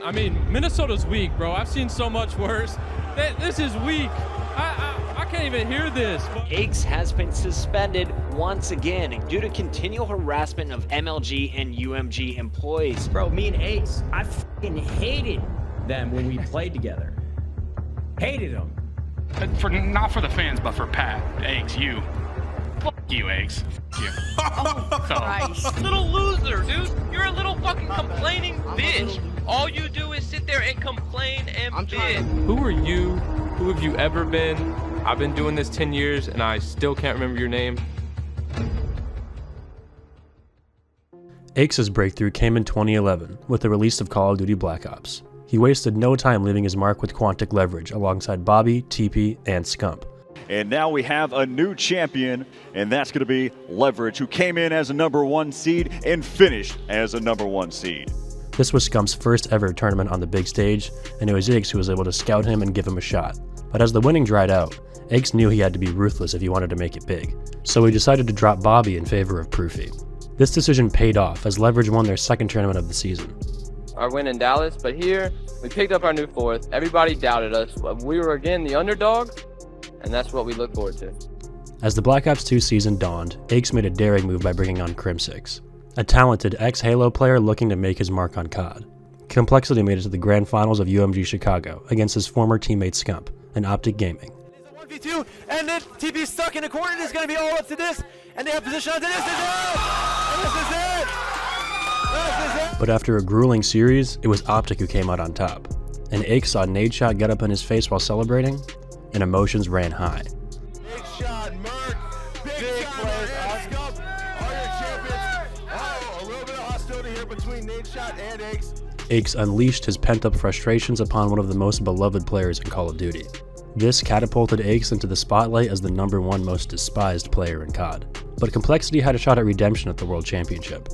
I mean, Minnesota's weak, bro. I've seen so much worse. This is weak. I can't even hear this. ACHES has been suspended once again due to continual harassment of MLG and UMG employees. Bro, me and ACHES, I fucking hated them when we played together. Hated them. Not for the fans, but for Pat, ACHES, you. Fuck you, ACHES. Fuck you. Oh, Christ. Little loser, dude. You're a little fucking complaining bitch. All you do is sit there and complain and bitch. Who are you? Who have you ever been? I've been doing this 10 years and I still can't remember your name. ACHES' breakthrough came in 2011 with the release of Call of Duty Black Ops. He wasted no time leaving his mark with Quantic Leverage alongside Bobby, Teepee, and Scump. And now we have a new champion, and that's going to be Leverage, who came in as a #1 seed and finished as a #1 seed. This was Scump's first ever tournament on the big stage, and it was ACHES who was able to scout him and give him a shot. But as the winning dried out, ACHES knew he had to be ruthless if he wanted to make it big, so he decided to drop Bobby in favor of Proofy. This decision paid off as Leverage won their second tournament of the season. Our win in Dallas, but here we picked up our new fourth. Everybody doubted us. We were again the underdog, and that's what we look forward to. As the Black Ops 2 season dawned, ACHES made a daring move by bringing on Crim6, a talented ex-Halo player looking to make his mark on COD. Complexity made it to the grand finals of UMG Chicago against his former teammate Scump and Optic Gaming. It's a 1v2, and then TP's stuck in a corner. It's going to be all up to this, and they have position onto this. This is it! And this is it! But after a grueling series, it was Optic who came out on top, and ACHES saw Nadeshot get up in his face while celebrating, and emotions ran high. Nadeshot, Merc, big players, Scump are your champions. Oh, a little bit of hostility here between Nadeshot and ACHES. ACHES unleashed his pent-up frustrations upon one of the most beloved players in Call of Duty. This catapulted ACHES into the spotlight as the #1 most despised player in COD. But Complexity had a shot at redemption at the World Championship.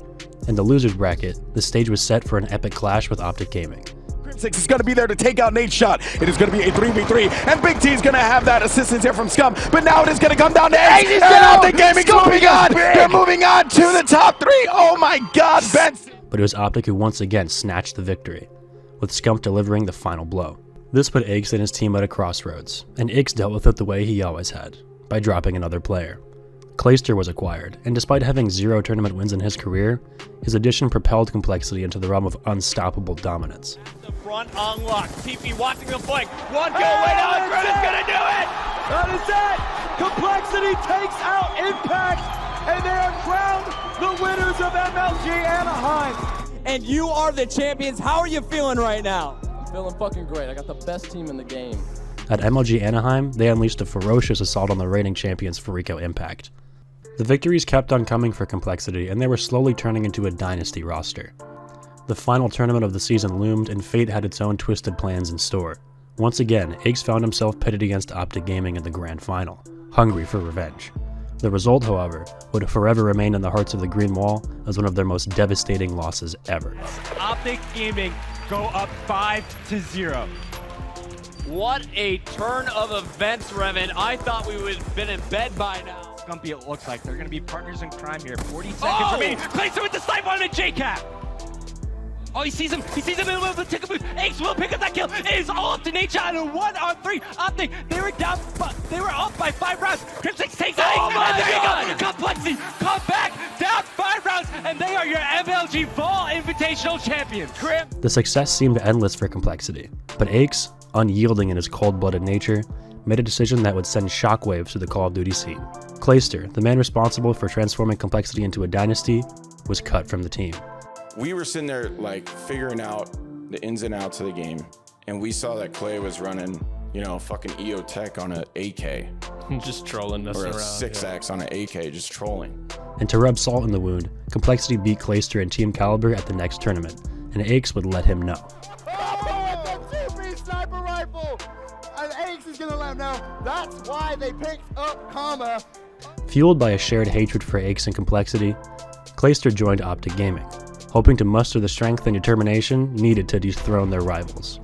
In the losers bracket, the stage was set for an epic clash with Optic Gaming. Crim6 is going to be there to take out Nadeshot. It is going to be a 3v3, and Big T is going to have that assistance here from Scump. But now it is going to come down to ACHES, and Optic Gaming moving on. They're moving on to the top 3. Oh my God, Benz. But it was Optic who once again snatched the victory, with Scump delivering the final blow. This put ACHES and his team at a crossroads, and ACHES dealt with it the way he always had, by dropping another player. Clayster was acquired, and despite having 0 tournament wins in his career, his addition propelled Complexity into the realm of unstoppable dominance. The front unlock, TP watching the flank. One go away now, Grid is gonna do it! That is it! Complexity takes out Impact, and they are crowned the winners of MLG Anaheim. And you are the champions. How are you feeling right now? I'm feeling fucking great. I got the best team in the game. At MLG Anaheim, they unleashed a ferocious assault on the reigning champions Farico Impact. The victories kept on coming for Complexity, and they were slowly turning into a dynasty roster. The final tournament of the season loomed, and fate had its own twisted plans in store. Once again, ACHES found himself pitted against Optic Gaming in the grand final, hungry for revenge. The result, however, would forever remain in the hearts of the Green Wall as one of their most devastating losses ever. Optic Gaming go up 5-0. What a turn of events, Revan. I thought we would have been in bed by now. Scumpy, it looks like they're going to be partners in crime here. 40 seconds remaining. Clayster with the snipe on a J-Cap. Oh, he sees him in the middle of the ticket booth. ACHES will pick up that kill. It is all up to Nadeshot and a 1-on-3. Optic, they were down, they were up by 5 rounds. Crim6 takes out ACHES, and there you go. Complexity, come back, down 5 rounds, and they are your MLG Fall Invitational champions. Crim. The success seemed endless for Complexity, but ACHES, unyielding in his cold-blooded nature, made a decision that would send shockwaves through the Call of Duty scene. Clayster, the man responsible for transforming Complexity into a dynasty, was cut from the team. We were sitting there like figuring out the ins and outs of the game, and we saw that Clay was running, you know, fucking EO Tech on an AK. Just trolling us or around. Or a 6X on an AK, just trolling. And to rub salt in the wound, Complexity beat Clayster and Team Caliber at the next tournament, and ACHES would let him know. Oh, the TP sniper rifle! And ACHES is gonna let him know. That's why they picked up Karma. Fueled by a shared hatred for ACHES and Complexity, Clayster joined Optic Gaming, hoping to muster the strength and determination needed to dethrone their rivals.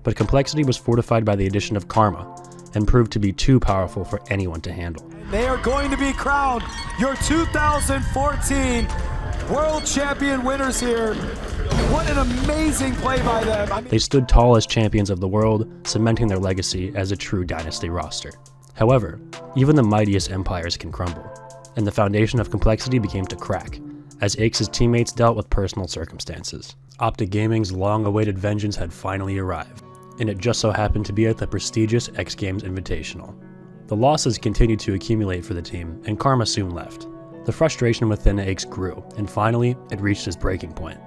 But Complexity was fortified by the addition of Karma, and proved to be too powerful for anyone to handle. They are going to be crowned your 2014 World Champion winners here What an amazing play by them. They stood tall as champions of the world, cementing their legacy as a true dynasty roster. However, even the mightiest empires can crumble, and the foundation of complexity began to crack, as ACHES' teammates dealt with personal circumstances. Optic Gaming's long-awaited vengeance had finally arrived, and it just so happened to be at the prestigious X Games Invitational. The losses continued to accumulate for the team, and karma soon left. The frustration within ACHES grew, and finally, it reached its breaking point.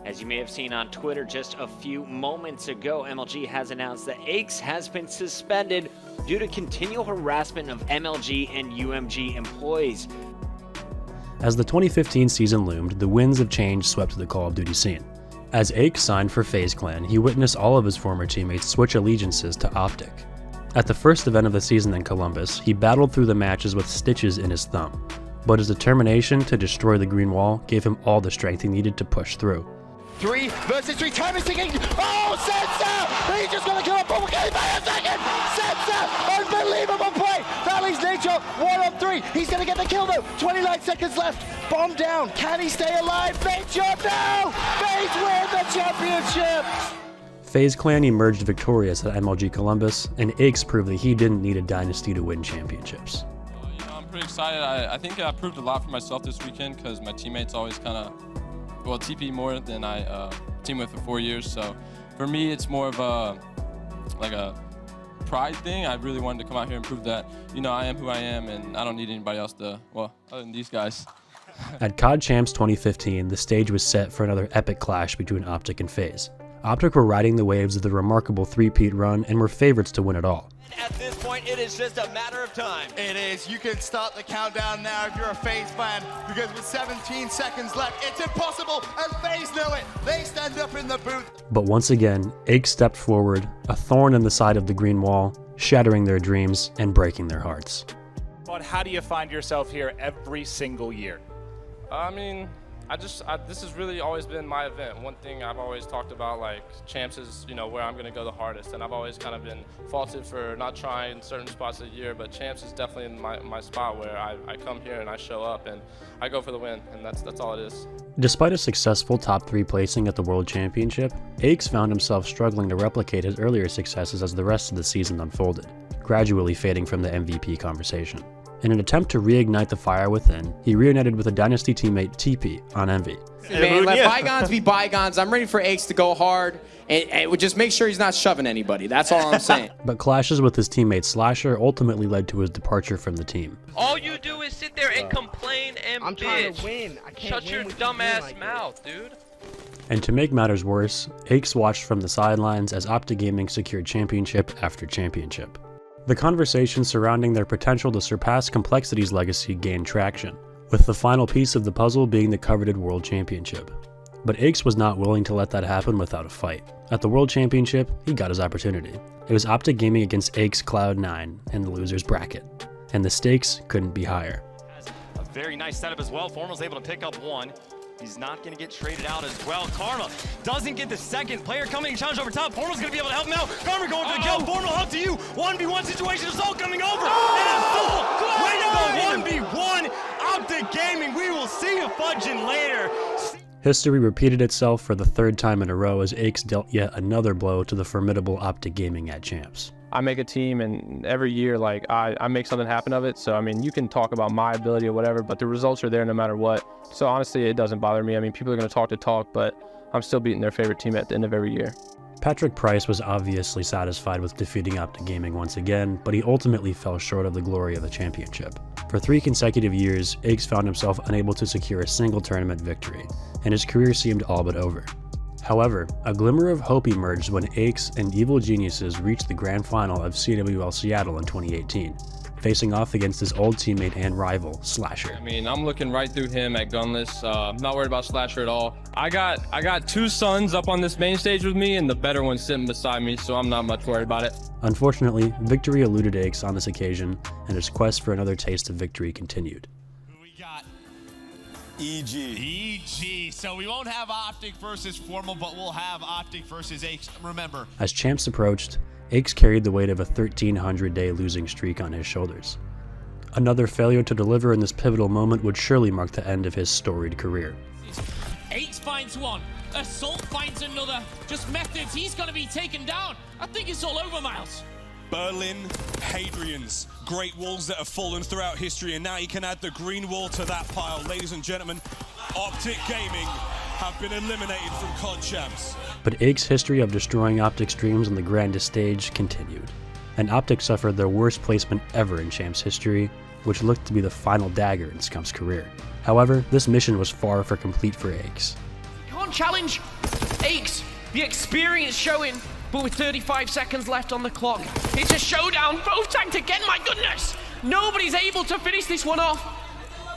As you may have seen on Twitter just a few moments ago, MLG has announced that ACHES has been suspended due to continual harassment of MLG and UMG employees. As the 2015 season loomed, the winds of change swept the Call of Duty scene. As ACHES signed for FaZe Clan, he witnessed all of his former teammates switch allegiances to Optic. At the first event of the season in Columbus, he battled through the matches with stitches in his thumb, but his determination to destroy the Green Wall gave him all the strength he needed to push through. 3 versus 3, time is ticking. Oh, Sensa! He's just gonna kill a bubble game by a second! Sensa! Unbelievable play! Valley's nature, 1 on 3. He's gonna get the kill though. 29 seconds left. Bomb down. Can he stay alive? Nature, no! FaZe win the championship! FaZe Clan emerged victorious at MLG Columbus, and ACHES proved that he didn't need a dynasty to win championships. I'm pretty excited. I think I proved a lot for myself this weekend because my teammates always kind of, well, TP more than I teamed with for 4 years. So for me, it's more of a pride thing. I really wanted to come out here and prove that, I am who I am, and I don't need anybody else to, well, other than these guys. At COD Champs 2015, the stage was set for another epic clash between Optic and FaZe. Optic were riding the waves of the remarkable three-peat run and were favorites to win it all. At this point, it is just a matter of time. It is. You can start the countdown now if you're a FaZe fan, because with 17 seconds left, it's impossible, and FaZe know it. They stand up in the booth. But once again, ACHES stepped forward, a thorn in the side of the Green Wall, shattering their dreams and breaking their hearts. But how do you find yourself here every single year? I mean, this has really always been my event. One thing I've always talked about, like, Champs is, where I'm going to go the hardest. And I've always kind of been faulted for not trying certain spots of the year, but Champs is definitely my spot where I come here and I show up and I go for the win, and that's all it is. Despite a successful top 3 placing at the World Championship, ACHES found himself struggling to replicate his earlier successes as the rest of the season unfolded, gradually fading from the MVP conversation. In an attempt to reignite the fire within, he reunited with a Dynasty teammate Teepee on Envy. Man, let bygones be bygones. I'm ready for ACHES to go hard, and just make sure he's not shoving anybody. That's all I'm saying. But clashes with his teammate Slasher ultimately led to his departure from the team. All you do is sit there and complain and I'm bitch. trying to win. I can't Shut win your with dumb ass like mouth, dude. And to make matters worse, ACHES watched from the sidelines as Optic Gaming secured championship after championship. The conversation surrounding their potential to surpass Complexity's legacy gained traction, with the final piece of the puzzle being the coveted World Championship. But ACHES was not willing to let that happen without a fight. At the World Championship, he got his opportunity. It was Optic Gaming against ACHES Cloud9 in the loser's bracket, and the stakes couldn't be higher. A very nice setup as well. Formal's able to pick up one. He's not going to get traded out as well. Karma doesn't get the second. Player coming and challenge over top. Formal's going to be able to help him out. Karma going for the kill. Formal up to you. 1v1 situation. It's all coming over. And a full way to go 1v1. Optic Gaming. We will see you fudging later. History repeated itself for the 3rd time in a row as ACHES dealt yet another blow to the formidable Optic Gaming at Champs. I make a team, and every year, like, I make something happen of it. So, I mean, you can talk about my ability or whatever, but the results are there no matter what. So, honestly, it doesn't bother me. I mean, people are going to talk, but I'm still beating their favorite team at the end of every year. Patrick Price was obviously satisfied with defeating Optic Gaming once again, but he ultimately fell short of the glory of the championship. For 3 consecutive years, ACHES found himself unable to secure a single tournament victory, and his career seemed all but over. However, a glimmer of hope emerged when ACHES and Evil Geniuses reached the grand final of CWL Seattle in 2018, facing off against his old teammate and rival, Slasher. I mean, I'm looking right through him at Gunless. Not worried about Slasher at all. I got 2 sons up on this main stage with me, and the better one's sitting beside me, so I'm not much worried about it. Unfortunately, victory eluded ACHES on this occasion, and his quest for another taste of victory continued. EG. So we won't have Optic versus Formal, but we'll have Optic versus ACHES. Remember, As Champs approached, ACHES carried the weight of a 1,300-day losing streak on his shoulders. Another failure to deliver in this pivotal moment would surely mark the end of his storied career. ACHES finds one. Assault finds another. Just methods. He's going to be taken down. I think it's all over, Miles. Berlin Hadrians, great walls that have fallen throughout history, and now you can add the green wall to that pile. Ladies and gentlemen, Optic Gaming have been eliminated from COD Champs. But ACHES' history of destroying Optic's dreams on the grandest stage continued, and Optic suffered their worst placement ever in Champs history, which looked to be the final dagger in Scump's career. However, this mission was far from complete for ACHES. Can't challenge ACHES, the experience showing, but with 35 seconds left on the clock, it's a showdown. Both tagged again, my goodness! Nobody's able to finish this one off.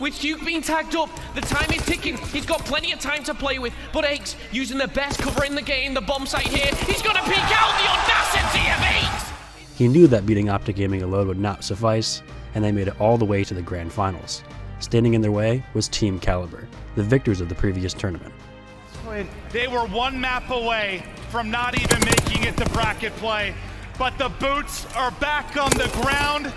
With Duke being tagged up, the time is ticking. He's got plenty of time to play with, but ACHES using the best cover in the game, the bomb site here. He's gonna peek out. The audacity of ACHES! He knew that beating Optic Gaming alone would not suffice, and they made it all the way to the grand finals. Standing in their way was Team Caliber, the victors of the previous tournament. They were one map away from not even making it to bracket play, but the boots are back on the ground.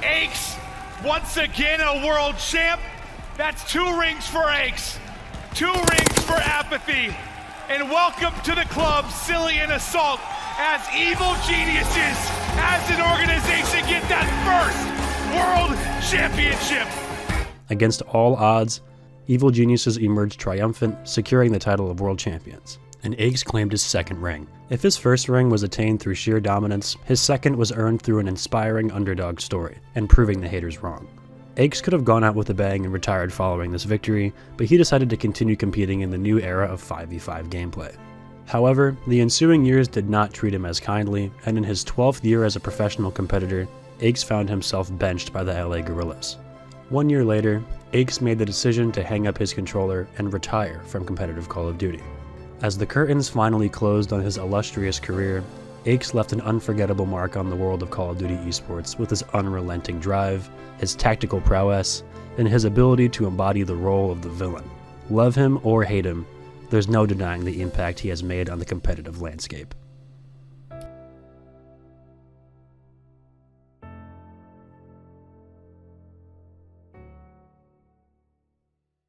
ACHES, once again a world champ. That's 2 rings for ACHES, 2 rings for Apathy, and welcome to the club, Silly and Assault, as evil geniuses, as an organization, get that first world championship. Against all odds, Evil Geniuses emerged triumphant, securing the title of world champions, and ACHES claimed his second ring. If his first ring was attained through sheer dominance, his second was earned through an inspiring underdog story, and proving the haters wrong. ACHES could have gone out with a bang and retired following this victory, but he decided to continue competing in the new era of 5v5 gameplay. However, the ensuing years did not treat him as kindly, and in his 12th year as a professional competitor, ACHES found himself benched by the LA Guerrillas. 1 year later, ACHES made the decision to hang up his controller and retire from competitive Call of Duty. As the curtains finally closed on his illustrious career, ACHES left an unforgettable mark on the world of Call of Duty esports with his unrelenting drive, his tactical prowess, and his ability to embody the role of the villain. Love him or hate him, there's no denying the impact he has made on the competitive landscape.